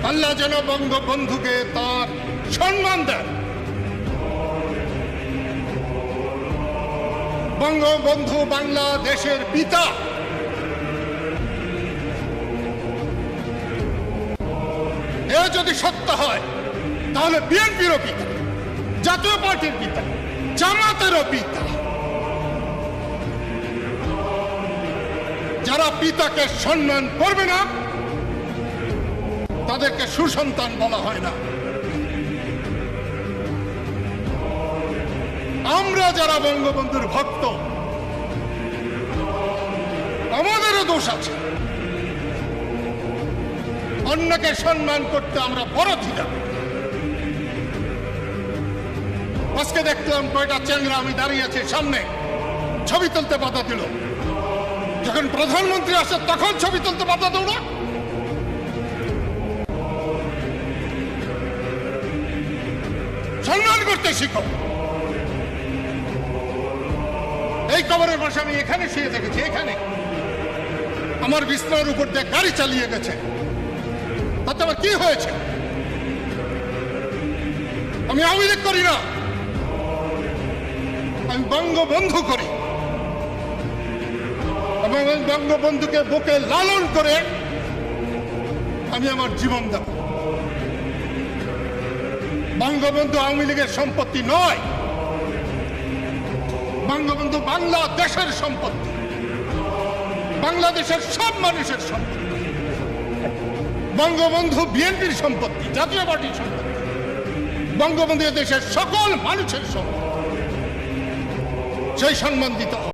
আল্লাহ যেন বঙ্গবন্ধুকে তার সম্মান দেন। বঙ্গবন্ধু বাংলাদেশের পিতা। এ যদি সত্য হয় তাহলে বিএনপিরও পিতা, জাতীয় পার্টির পিতা, জামাতেরও পিতা। যারা পিতাকে সম্মান করবে না তাদেরকে সুসন্তান বলা হয় না। আমরা যারা বঙ্গবন্ধুর ভক্ত, আমাদেরও দোষ আছে। অন্যকে সম্মান করতে আমরা বড় ধিকা। আজকে দেখলাম কয়টা চ্যাংরা আমি দাঁড়িয়ে আছি সামনে, ছবি তুলতে বাধা দিল। যখন প্রধানমন্ত্রী আসে তখন ছবি তুলতে বাধা দেব না? সম্মান করতে শিখো। এই কবরের পাশে আমি এখানে শুয়ে দেখেছি, এখানে আমার বিছানার উপর দিয়ে গাড়ি চালিয়ে গেছে। তাতে আবার কি হয়েছে? আমি আওয়ামী লীগ করি না, আমি বঙ্গবন্ধু করি এবং বঙ্গবন্ধুকে বুকে লালন করে আমি আমার জীবন দেব। বঙ্গবন্ধু আওয়ামী লীগের সম্পত্তি নয়, বঙ্গবন্ধু বাংলাদেশের সম্পত্তি, বাংলাদেশের সব মানুষের সম্পত্তি। বঙ্গবন্ধু বিএনপির সম্পত্তি, জাতীয় পার্টির সম্পত্তি। বঙ্গবন্ধু দেশের সকল মানুষের সম্পত্তি। সেই সম্মান দিতে হবে।